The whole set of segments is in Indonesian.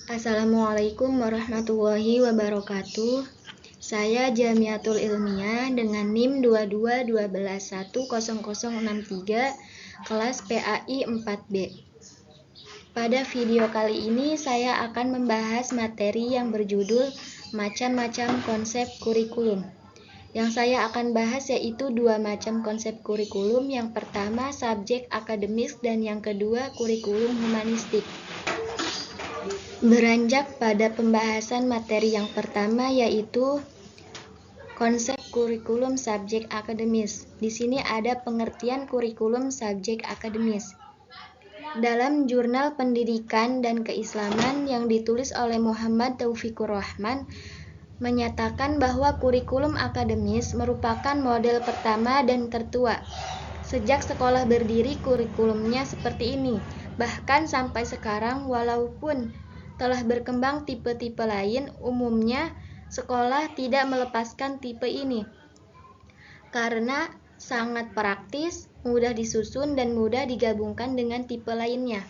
Assalamualaikum warahmatullahi wabarakatuh. Saya Jamiatul Ilmiah dengan NIM 2212110063 kelas PAI 4B. Pada video kali ini saya akan membahas materi yang berjudul macam-macam konsep kurikulum. Yang saya akan bahas yaitu dua macam konsep kurikulum. Yang pertama subjek akademis dan yang kedua kurikulum humanistik. Beranjak pada pembahasan materi yang pertama yaitu konsep kurikulum subjek akademis. Di sini ada pengertian kurikulum subjek akademis. Dalam Jurnal Pendidikan dan Keislaman yang ditulis oleh Muhammad Taufikur Rahman menyatakan bahwa kurikulum akademis merupakan model pertama dan tertua. Sejak sekolah berdiri kurikulumnya seperti ini. Bahkan sampai sekarang walaupun telah berkembang tipe-tipe lain, umumnya sekolah tidak melepaskan tipe ini karena sangat praktis, mudah disusun, dan mudah digabungkan dengan tipe lainnya.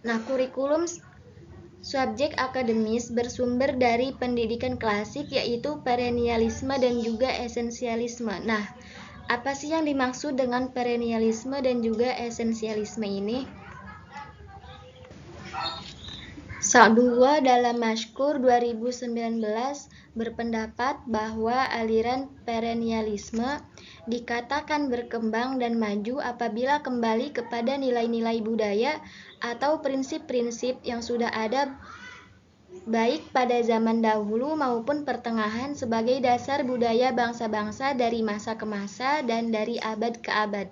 Nah, kurikulum subjek akademis bersumber dari pendidikan klasik yaitu perennialisme dan juga esensialisme. Nah, apa sih yang dimaksud dengan perennialisme dan juga esensialisme ini? Sa'dullah dalam Mashkur 2019 berpendapat bahwa aliran perennialisme dikatakan berkembang dan maju apabila kembali kepada nilai-nilai budaya atau prinsip-prinsip yang sudah ada baik pada zaman dahulu maupun pertengahan sebagai dasar budaya bangsa-bangsa dari masa ke masa dan dari abad ke abad.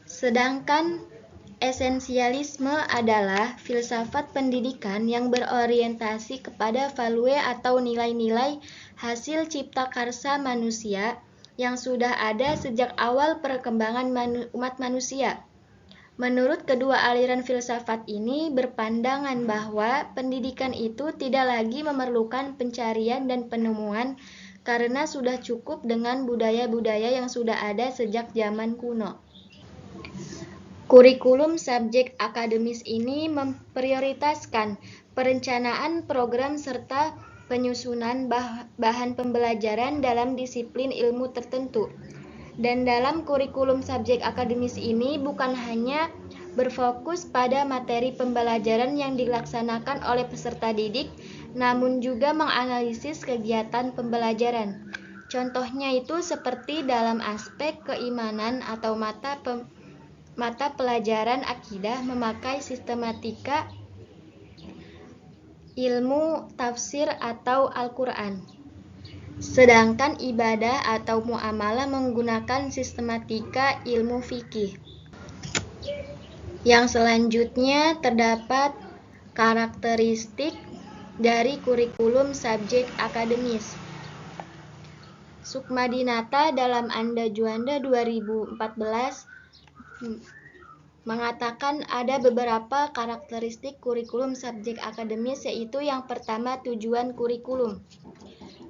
Sedangkan esensialisme adalah filsafat pendidikan yang berorientasi kepada value atau nilai-nilai hasil cipta karsa manusia yang sudah ada sejak awal perkembangan umat manusia. Menurut kedua aliran filsafat ini berpandangan bahwa pendidikan itu tidak lagi memerlukan pencarian dan penemuan karena sudah cukup dengan budaya-budaya yang sudah ada sejak zaman kuno. Kurikulum subjek akademis ini memprioritaskan perencanaan program serta penyusunan bahan pembelajaran dalam disiplin ilmu tertentu. Dan dalam kurikulum subjek akademis ini bukan hanya berfokus pada materi pembelajaran yang dilaksanakan oleh peserta didik, namun juga menganalisis kegiatan pembelajaran. Contohnya itu seperti dalam aspek keimanan atau mata pelajaran akidah memakai sistematika ilmu tafsir atau Al-Quran. Sedangkan ibadah atau muamalah menggunakan sistematika ilmu fikih. Yang selanjutnya terdapat karakteristik dari kurikulum subjek akademis. Sukmadinata dalam Anda Juanda 2014 mengatakan ada beberapa karakteristik kurikulum subjek akademis yaitu yang pertama tujuan kurikulum.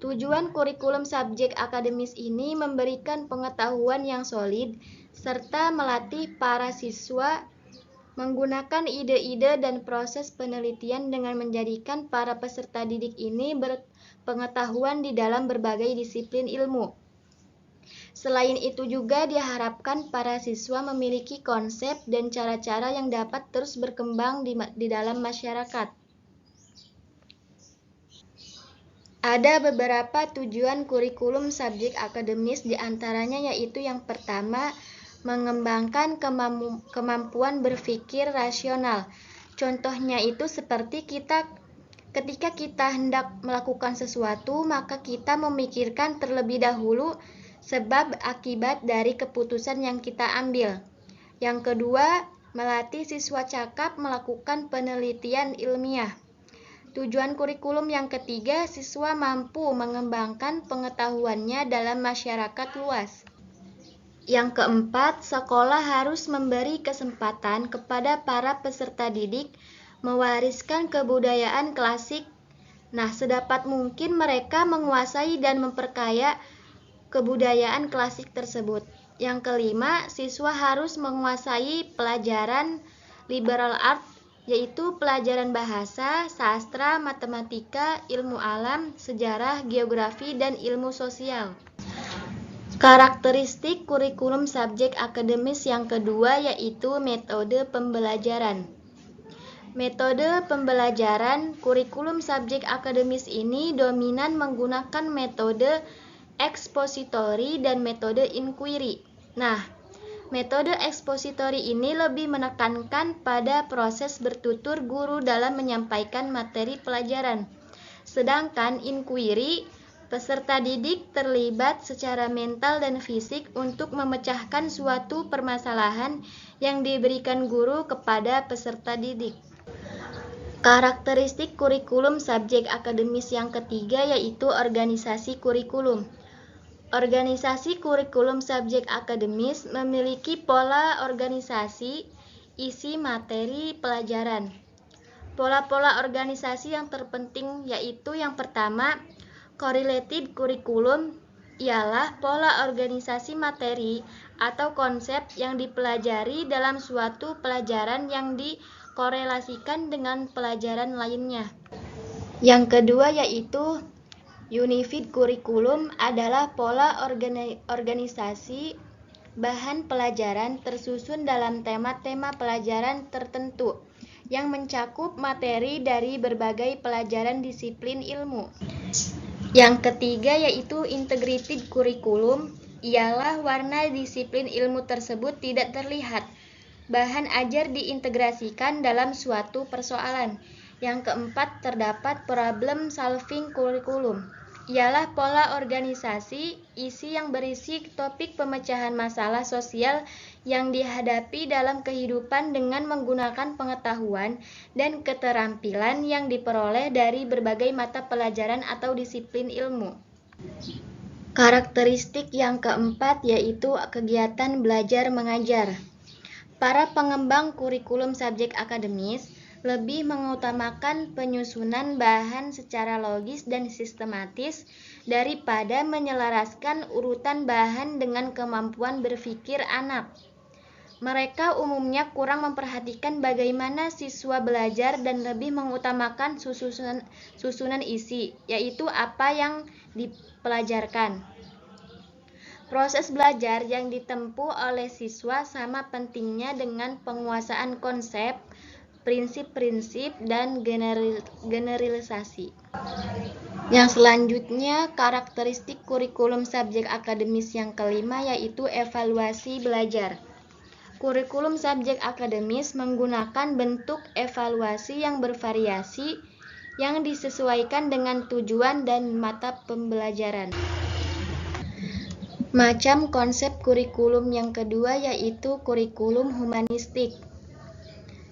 Tujuan kurikulum subjek akademis ini memberikan pengetahuan yang solid serta melatih para siswa menggunakan ide-ide dan proses penelitian dengan menjadikan para peserta didik ini berpengetahuan di dalam berbagai disiplin ilmu. Selain itu juga diharapkan para siswa memiliki konsep dan cara-cara yang dapat terus berkembang di dalam masyarakat. Ada beberapa tujuan kurikulum subjek akademis diantaranya yaitu yang pertama, mengembangkan kemampuan berpikir rasional. Contohnya itu seperti ketika kita hendak melakukan sesuatu, maka kita memikirkan terlebih dahulu sebab akibat dari keputusan yang kita ambil. Yang kedua, melatih siswa cakap melakukan penelitian ilmiah. Tujuan kurikulum yang ketiga, siswa mampu mengembangkan pengetahuannya dalam masyarakat luas. Yang keempat, sekolah harus memberi kesempatan kepada para peserta didik mewariskan kebudayaan klasik. Nah, sedapat mungkin mereka menguasai dan memperkaya kebudayaan klasik tersebut. Yang kelima, siswa harus menguasai pelajaran liberal art, yaitu pelajaran bahasa, sastra, matematika, ilmu alam, sejarah, geografi, dan ilmu sosial. Karakteristik kurikulum subjek akademis yang kedua yaitu metode pembelajaran. Metode pembelajaran kurikulum subjek akademis ini dominan menggunakan metode ekspositori dan metode inquiry. Nah, metode ekspositori ini lebih menekankan pada proses bertutur guru dalam menyampaikan materi pelajaran. Sedangkan inquiry, peserta didik terlibat secara mental dan fisik untuk memecahkan suatu permasalahan yang diberikan guru kepada peserta didik. Karakteristik kurikulum subjek akademis yang ketiga yaitu organisasi kurikulum. Organisasi kurikulum subjek akademis memiliki pola organisasi, isi materi pelajaran. Pola-pola organisasi yang terpenting yaitu yang pertama, correlated kurikulum ialah pola organisasi materi atau konsep yang dipelajari dalam suatu pelajaran yang dikorelasikan dengan pelajaran lainnya. Yang kedua yaitu unified kurikulum adalah pola organisasi bahan pelajaran tersusun dalam tema-tema pelajaran tertentu yang mencakup materi dari berbagai pelajaran disiplin ilmu. Yang ketiga yaitu integrated kurikulum, ialah warna disiplin ilmu tersebut tidak terlihat. Bahan ajar diintegrasikan dalam suatu persoalan. Yang keempat terdapat problem solving kurikulum, ialah pola organisasi, isi yang berisi topik pemecahan masalah sosial yang dihadapi dalam kehidupan dengan menggunakan pengetahuan dan keterampilan yang diperoleh dari berbagai mata pelajaran atau disiplin ilmu. Karakteristik yang keempat yaitu kegiatan belajar mengajar. Para pengembang kurikulum subjek akademis lebih mengutamakan penyusunan bahan secara logis dan sistematis daripada menyelaraskan urutan bahan dengan kemampuan berpikir anak. Mereka umumnya kurang memperhatikan bagaimana siswa belajar dan lebih mengutamakan susunan isi, yaitu apa yang dipelajarkan. Proses belajar yang ditempuh oleh siswa sama pentingnya dengan penguasaan konsep, prinsip-prinsip, dan generalisasi. Yang selanjutnya, karakteristik kurikulum subjek akademis yang kelima yaitu evaluasi belajar. Kurikulum subjek akademis menggunakan bentuk evaluasi yang bervariasi yang disesuaikan dengan tujuan dan mata pembelajaran. Macam konsep kurikulum yang kedua yaitu kurikulum humanistik.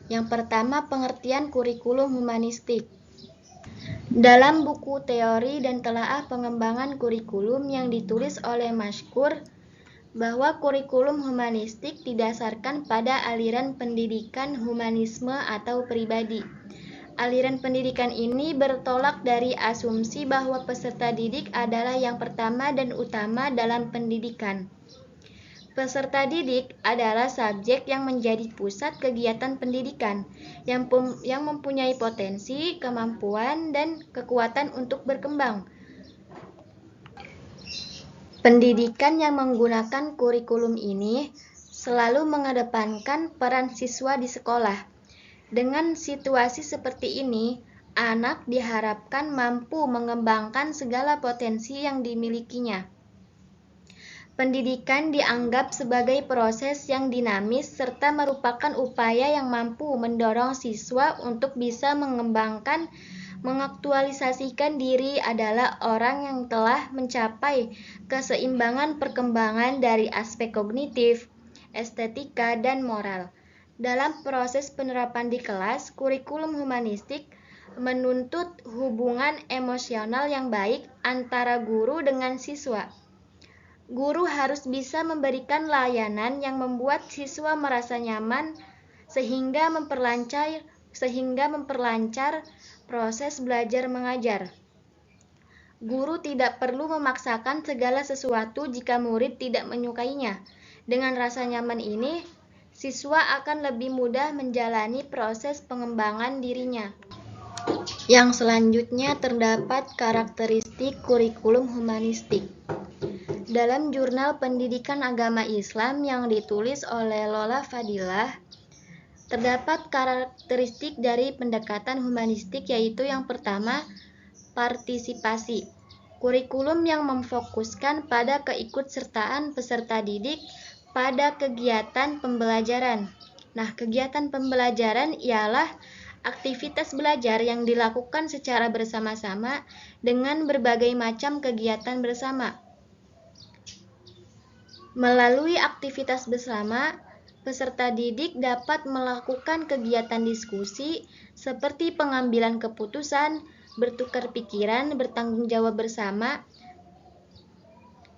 Yang pertama, pengertian kurikulum humanistik. Dalam buku teori dan telaah pengembangan kurikulum yang ditulis oleh Mashkur, bahwa kurikulum humanistik didasarkan pada aliran pendidikan humanisme atau pribadi. Aliran pendidikan ini bertolak dari asumsi bahwa peserta didik adalah yang pertama dan utama dalam pendidikan. Peserta didik adalah subjek yang menjadi pusat kegiatan pendidikan, yang mempunyai potensi, kemampuan, dan kekuatan untuk berkembang. Pendidikan yang menggunakan kurikulum ini selalu mengedepankan peran siswa di sekolah. Dengan situasi seperti ini, anak diharapkan mampu mengembangkan segala potensi yang dimilikinya. Pendidikan dianggap sebagai proses yang dinamis serta merupakan upaya yang mampu mendorong siswa untuk bisa mengaktualisasikan diri adalah orang yang telah mencapai keseimbangan perkembangan dari aspek kognitif, estetika, dan moral. Dalam proses penerapan di kelas, kurikulum humanistik menuntut hubungan emosional yang baik antara guru dengan siswa. Guru harus bisa memberikan layanan yang membuat siswa merasa nyaman sehingga memperlancar proses belajar mengajar. Guru tidak perlu memaksakan segala sesuatu jika murid tidak menyukainya. Dengan rasa nyaman ini, siswa akan lebih mudah menjalani proses pengembangan dirinya. Yang selanjutnya terdapat karakteristik kurikulum humanistik. Dalam Jurnal Pendidikan Agama Islam yang ditulis oleh Lola Fadilah, terdapat karakteristik dari pendekatan humanistik, yaitu yang pertama, partisipasi. Kurikulum yang memfokuskan pada keikutsertaan peserta didik pada kegiatan pembelajaran. Nah, kegiatan pembelajaran ialah aktivitas belajar yang dilakukan secara bersama-sama dengan berbagai macam kegiatan bersama. Melalui aktivitas bersama, peserta didik dapat melakukan kegiatan diskusi seperti pengambilan keputusan, bertukar pikiran, bertanggung jawab bersama,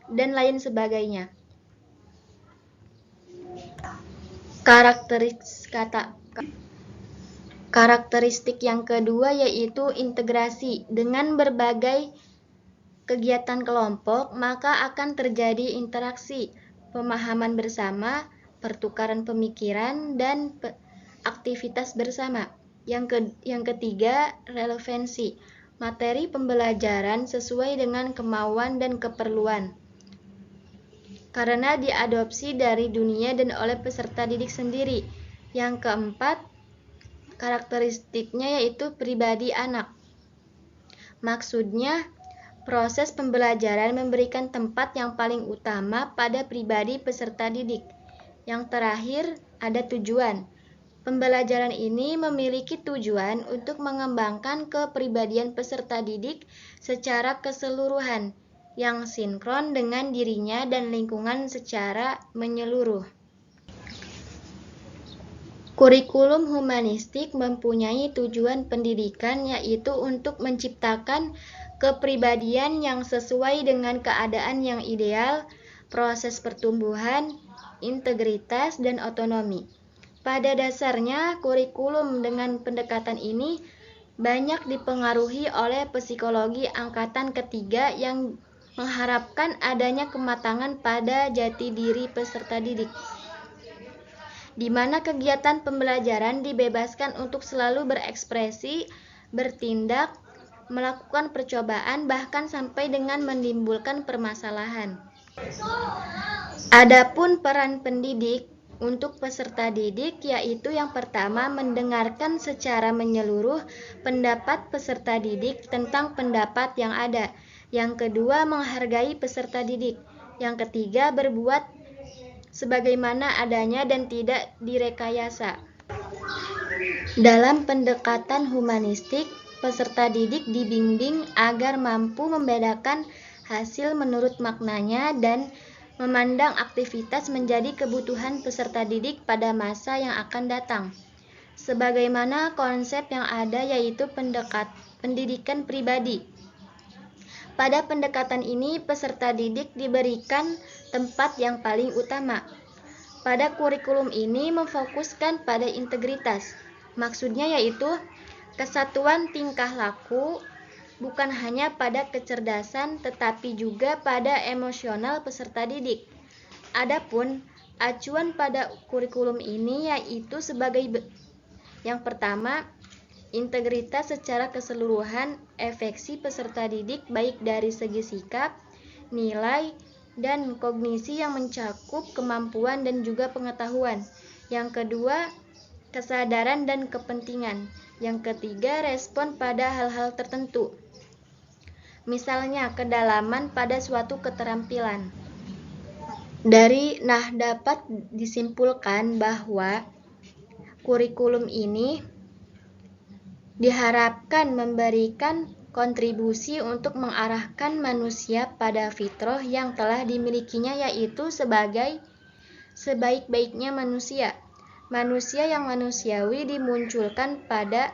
dan lain sebagainya. Karakteristik yang kedua yaitu integrasi. Dengan berbagai kegiatan kelompok, maka akan terjadi interaksi, pemahaman bersama, pertukaran pemikiran, dan aktivitas bersama. Yang ketiga, relevansi. Materi pembelajaran sesuai dengan kemauan dan keperluan, karena diadopsi dari dunia dan oleh peserta didik sendiri. Yang keempat, karakteristiknya yaitu pribadi anak. Maksudnya, proses pembelajaran memberikan tempat yang paling utama pada pribadi peserta didik. Yang terakhir, ada tujuan. Pembelajaran ini memiliki tujuan untuk mengembangkan kepribadian peserta didik secara keseluruhan, yang sinkron dengan dirinya dan lingkungan secara menyeluruh. Kurikulum humanistik mempunyai tujuan pendidikan, yaitu untuk menciptakan kepribadian yang sesuai dengan keadaan yang ideal, proses pertumbuhan, integritas, dan otonomi. Pada dasarnya, kurikulum dengan pendekatan ini banyak dipengaruhi oleh psikologi angkatan ketiga yang mengharapkan adanya kematangan pada jati diri peserta didik, di mana kegiatan pembelajaran dibebaskan untuk selalu berekspresi, bertindak, melakukan percobaan, bahkan sampai dengan menimbulkan permasalahan. Adapun peran pendidik untuk peserta didik yaitu yang pertama, mendengarkan secara menyeluruh pendapat peserta didik tentang pendapat yang ada. Yang kedua, menghargai peserta didik. Yang ketiga, berbuat sebagaimana adanya dan tidak direkayasa. Dalam pendekatan humanistik, peserta didik dibimbing agar mampu membedakan hasil menurut maknanya dan memandang aktivitas menjadi kebutuhan peserta didik pada masa yang akan datang. Sebagaimana konsep yang ada yaitu pendidikan pribadi. Pada pendekatan ini, peserta didik diberikan tempat yang paling utama. Pada kurikulum ini memfokuskan pada integritas. Maksudnya yaitu kesatuan tingkah laku, bukan hanya pada kecerdasan tetapi juga pada emosional peserta didik. Adapun acuan pada kurikulum ini yaitu sebagai yang pertama, integritas secara keseluruhan, efeksi peserta didik baik dari segi sikap, nilai, dan kognisi yang mencakup kemampuan dan juga pengetahuan. Yang kedua, kesadaran dan kepentingan. Yang ketiga, respon pada hal-hal tertentu. Misalnya, kedalaman pada suatu keterampilan. Dapat disimpulkan bahwa kurikulum ini diharapkan memberikan kontribusi untuk mengarahkan manusia pada fitrah yang telah dimilikinya, yaitu sebagai sebaik-baiknya manusia. Manusia yang manusiawi dimunculkan pada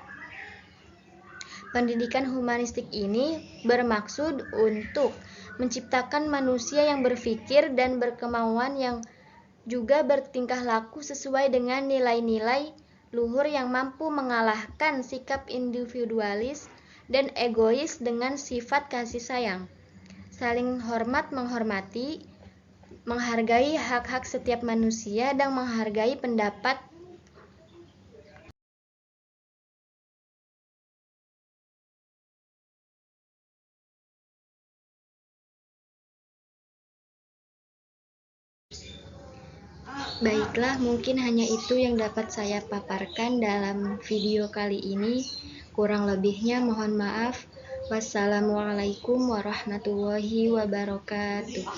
Pendidikan humanistik ini bermaksud untuk menciptakan manusia yang berpikir dan berkemauan yang juga bertingkah laku sesuai dengan nilai-nilai luhur yang mampu mengalahkan sikap individualis dan egois dengan sifat kasih sayang, saling hormat menghormati, menghargai hak-hak setiap manusia dan menghargai pendapat. Baiklah, mungkin hanya itu yang dapat saya paparkan dalam video kali ini. Kurang lebihnya mohon maaf. Wassalamualaikum warahmatullahi wabarakatuh.